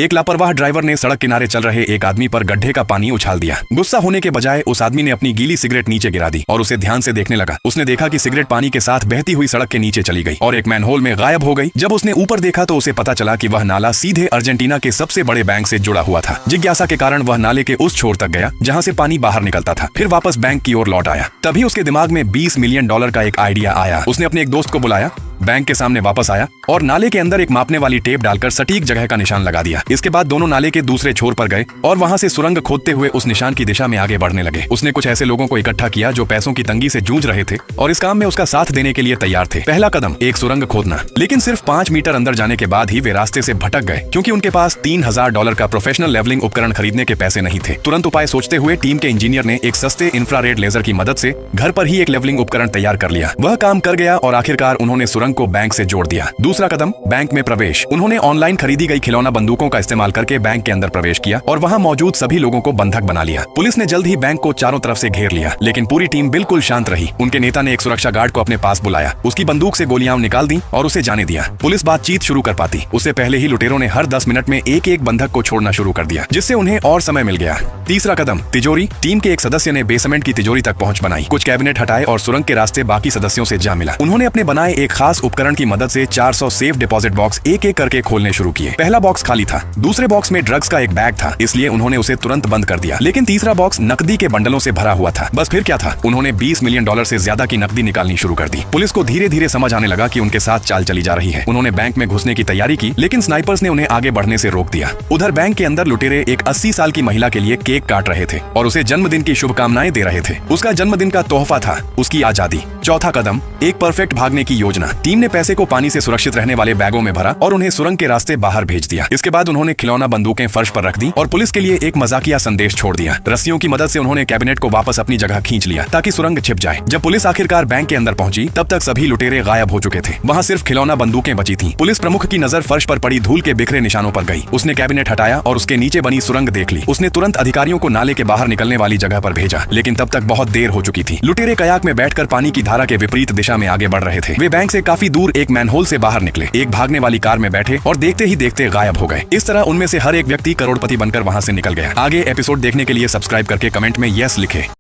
एक लापरवाह ड्राइवर ने सड़क किनारे चल रहे एक आदमी पर गड्ढे का पानी उछाल दिया। गुस्सा होने के बजाय उस आदमी ने अपनी गीली सिगरेट नीचे गिरा दी और उसे ध्यान से देखने लगा। उसने देखा कि सिगरेट पानी के साथ बहती हुई सड़क के नीचे चली गई और एक मैनहोल में गायब हो गई। जब उसने ऊपर देखा तो उसे पता चला कि वह नाला सीधे अर्जेंटीना के सबसे बड़े बैंक से जुड़ा हुआ था। जिज्ञासा के कारण वह नाले के उस छोर तक गया जहाँ से पानी बाहर निकलता था, फिर वापस बैंक की ओर लौट आया। तभी उसके दिमाग में $20 मिलियन का एक आइडिया आया। उसने अपने एक दोस्त को बुलाया, बैंक के सामने वापस आया और नाले के अंदर एक मापने वाली टेप डालकर सटीक जगह का निशान लगा दिया। इसके बाद दोनों नाले के दूसरे छोर पर गए और वहां से सुरंग खोदते हुए उस निशान की दिशा में आगे बढ़ने लगे। उसने कुछ ऐसे लोगों को इकट्ठा किया जो पैसों की तंगी से जूझ रहे थे और इस काम में उसका साथ देने के लिए तैयार थे। पहला कदम एक सुरंग खोदना, लेकिन सिर्फ 5 मीटर अंदर जाने के बाद ही वे रास्ते से भटक गए क्योंकि उनके पास $3000 का प्रोफेशनल लेवलिंग उपकरण खरीदने के पैसे नहीं थे। तुरंत उपाय सोचते हुए टीम के इंजीनियर ने एक सस्ते इंफ्रारेड लेजर की मदद से घर पर ही एक लेवलिंग उपकरण तैयार कर लिया। वह काम कर गया और आखिरकार उन्होंने सुरंग को बैंक से जोड़ दिया। दूसरा कदम बैंक में प्रवेश। उन्होंने ऑनलाइन खरीदी गई खिलौना बंदूकों का इस्तेमाल करके बैंक के अंदर प्रवेश किया और वहां मौजूद सभी लोगों को बंधक बना लिया। पुलिस ने जल्द ही बैंक को चारों तरफ से घेर लिया, लेकिन पूरी टीम बिल्कुल शांत रही। उनके नेता ने एक सुरक्षा गार्ड को अपने पास बुलाया, उसकी बंदूक से गोलियां निकाल दी और उसे जाने दिया। पुलिस बातचीत शुरू कर पाती उससे पहले ही लुटेरों ने हर 10 मिनट में एक एक बंधक को छोड़ना शुरू कर दिया, जिससे उन्हें और समय मिल गया। तीसरा कदम तिजोरी। टीम के एक सदस्य ने बेसमेंट की तिजोरी तक पहुंच बनाई, कुछ कैबिनेट हटाए और सुरंग के रास्ते बाकी सदस्यों से जा मिला। उन्होंने अपने बनाए एक खास उपकरण की मदद से 400 सेफ डिपॉजिट बॉक्स एक एक करके खोलने शुरू किए। पहला बॉक्स खाली था, दूसरे बॉक्स में ड्रग्स का एक बैग था, इसलिए उन्होंने उसे तुरंत बंद कर दिया। लेकिन तीसरा बॉक्स नकदी के बंडलों से भरा हुआ था। बस फिर क्या था, उन्होंने $20 मिलियन से ज्यादा की नकदी निकालनी शुरू कर दी। पुलिस को धीरे धीरे समझ आने लगा कि उनके साथ चाल चली जा रही है। उन्होंने बैंक में घुसने की तैयारी की, लेकिन स्नाइपर्स ने उन्हें आगे बढ़ने से रोक दिया। उधर बैंक के अंदर लुटेरे एक 80 साल की महिला के लिए केक काट रहे थे और उसे जन्मदिन की शुभकामनाएं दे रहे थे। उसका जन्मदिन का तोहफा था उसकी आजादी। चौथा कदम एक परफेक्ट भागने की योजना। टीम ने पैसे को पानी से सुरक्षित रहने वाले बैगों में भरा और उन्हें सुरंग के रास्ते बाहर भेज दिया। इसके बाद उन्होंने खिलौना बंदूकें फर्श पर रख दी और पुलिस के लिए एक मजाकिया संदेश छोड़ दिया। रस्सियों की मदद से उन्होंने कैबिनेट को वापस अपनी जगह खींच लिया ताकि सुरंग छिप जाए। जब पुलिस आखिरकार बैंक के अंदर पहुंची तब तक सभी लुटेरे गायब हो चुके थे। वहां सिर्फ खिलौना बंदूकें बची थीं। पुलिस प्रमुख की नजर फर्श पर पड़ी धूल के बिखरे निशानों पर गई। उसने कैबिनेट हटाया और उसके नीचे बनी सुरंग देख ली। उसने तुरंत अधिकारियों को नाले के बाहर निकलने वाली जगह पर भेजा, लेकिन तब तक बहुत देर हो चुकी थी। लुटेरे कयाक में बैठकर पानी की धारा के विपरीत दिशा में आगे बढ़ रहे थे। वे बैंक से काफी दूर एक मैनहोल से बाहर निकले, एक भागने वाली कार में बैठे और देखते ही देखते गायब हो गए। इस तरह उनमें से हर एक व्यक्ति करोड़पति बनकर वहां से निकल गया। आगे एपिसोड देखने के लिए सब्सक्राइब करके कमेंट में यस लिखें।